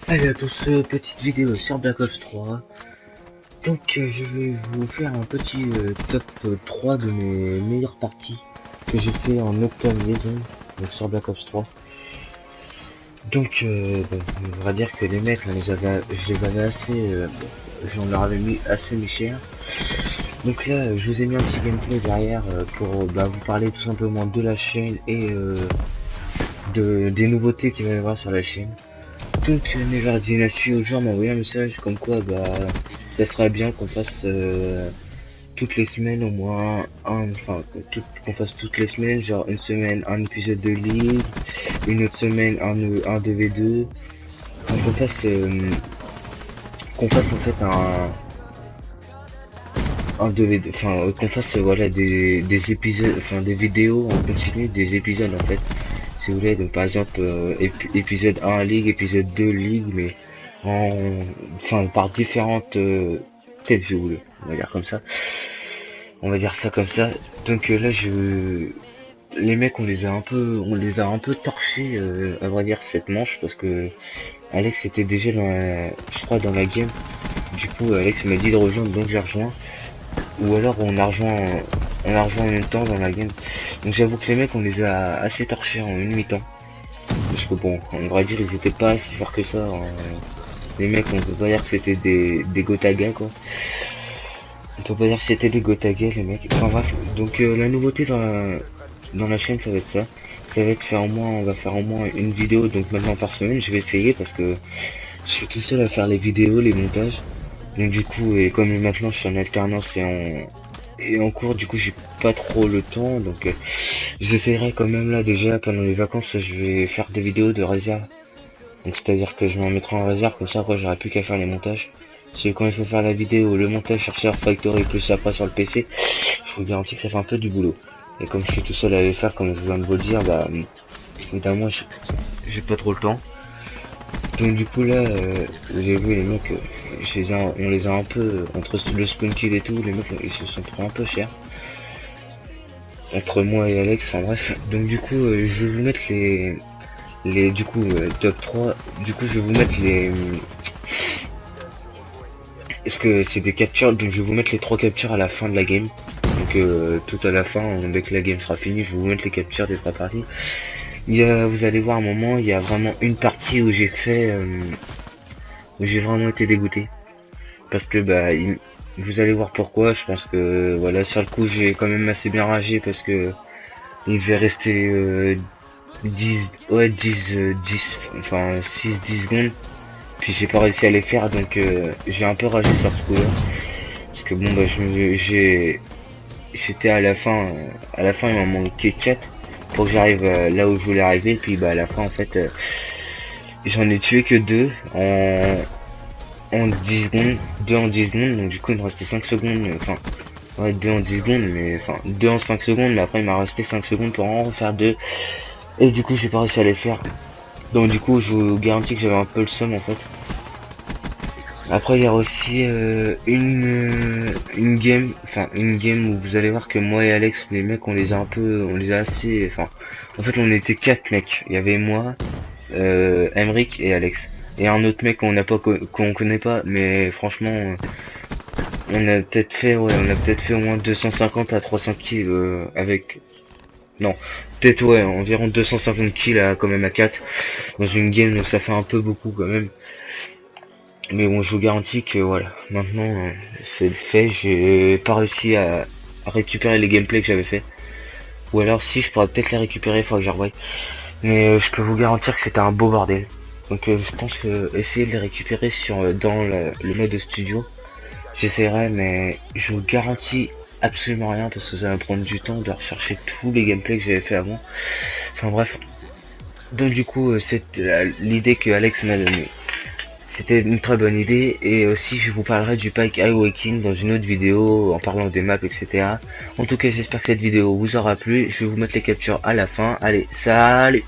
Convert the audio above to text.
Salut à tous, petite vidéo sur Black Ops 3. Donc je vais vous faire un petit top 3 de mes meilleures parties que j'ai fait en Nocturne Liaison, donc sur Black Ops 3. Donc on va dire que les mecs, je les avais assez, j'en leur avais mis cher. Donc là je vous ai mis un petit gameplay derrière pour vous parler tout simplement de la chaîne et des nouveautés qu'il va y avoir sur la chaîne. Donc Neverdinasty au genre m'a envoyé un message comme quoi ça serait bien qu'on fasse toutes les semaines au moins qu'on fasse toutes les semaines, genre une semaine un épisode de League, une autre semaine un 2v2, qu'on fasse en fait un 2v2, qu'on fasse voilà des épisodes, des vidéos en continu, des épisodes en fait. Si vous voulez, donc par exemple épisode 1 Ligue, épisode 2 Ligue, mais par différentes têtes, si vous voulez, on va dire comme ça. On va dire ça comme ça. Donc là les mecs on les a un peu torchés à vrai dire cette manche, parce que Alex était déjà je crois dans la game. Du coup Alex m'a dit de rejoindre, donc j'ai rejoint. Ou alors on a rejoint en même temps dans la game. Donc j'avoue que les mecs on les a assez torchés en une mi-temps. Parce que bon, on va dire ils étaient pas si forts que ça. Les mecs on peut pas dire que c'était des Gotaga quoi. On peut pas dire que c'était des Gotaga les mecs. Enfin bref, donc la nouveauté dans la chaîne ça va être ça. Ça va être on va faire au moins une vidéo donc maintenant par semaine. Je vais essayer parce que je suis tout seul à faire les vidéos, les montages. Donc du coup, et comme maintenant je suis en alternance et en cours, du coup j'ai pas trop le temps, donc j'essaierai quand même là déjà pendant les vacances, je vais faire des vidéos de réserve. Donc c'est à dire que je m'en mettrai en réserve, comme ça après j'aurai plus qu'à faire les montages. Parce que quand il faut faire la vidéo, le montage sur Server Factory plus après sur le PC, je vous garantis que ça fait un peu du boulot. Et comme je suis tout seul à les faire, comme je viens de vous le dire, évidemment j'ai pas trop le temps. Donc du coup là, j'ai vu les mecs, on les a un peu, entre le spawn kill et tout, les mecs ils se sont pris un peu cher. Entre moi et Alex, enfin bref. Donc du coup je vais vous mettre top 3, du coup je vais vous mettre est-ce que c'est des captures, donc je vais vous mettre les 3 captures à la fin de la game. Donc tout à la fin, dès que la game sera finie, je vais vous mettre les captures des 3 parties. Vous allez voir un moment, il y a vraiment une partie où j'ai fait où j'ai vraiment été dégoûté, parce que vous allez voir pourquoi. Je pense que voilà, sur le coup j'ai quand même assez bien ragé, parce que il devait rester 10 enfin 6-10 secondes, puis j'ai pas réussi à les faire, donc j'ai un peu ragé sur ce coup là, parce que bon j'étais à la fin il m'en manquait 4 pour que j'arrive là où je voulais arriver, puis à la fin en fait j'en ai tué que 2 en 10 secondes, 2 en 10 secondes, donc du coup il me restait 5 secondes, 2 en 10 secondes, mais 2 en 5 secondes, mais après il m'a resté 5 secondes pour en refaire 2, et du coup j'ai pas réussi à les faire, donc du coup je vous garantis que j'avais un peu le seum en fait. Après il y a aussi une game où vous allez voir que moi et Alex, les mecs on les a assez, en fait on était 4 mecs, il y avait moi, Emric et Alex. Et un autre mec qu'on connaît pas, mais franchement on a peut-être fait au moins 250 à 300 kills avec, non, peut-être environ 250 kills quand même à 4 dans une game, donc ça fait un peu beaucoup quand même. Mais bon, je vous garantis que voilà, maintenant c'est fait, j'ai pas réussi à récupérer les gameplays que j'avais fait. Ou alors si, je pourrais peut-être les récupérer, il faudra que je revoie. Mais je peux vous garantir que c'était un beau bordel. Donc je pense que essayer de les récupérer dans le mode studio, j'essaierai, mais je vous garantis absolument rien, parce que ça va me prendre du temps de rechercher tous les gameplays que j'avais fait avant. Enfin bref. Donc du coup c'est l'idée que Alex m'a donnée. C'était une très bonne idée, et aussi je vous parlerai du pack iWaking dans une autre vidéo en parlant des maps, etc. En tout cas j'espère que cette vidéo vous aura plu, je vais vous mettre les captures à la fin. Allez, salut!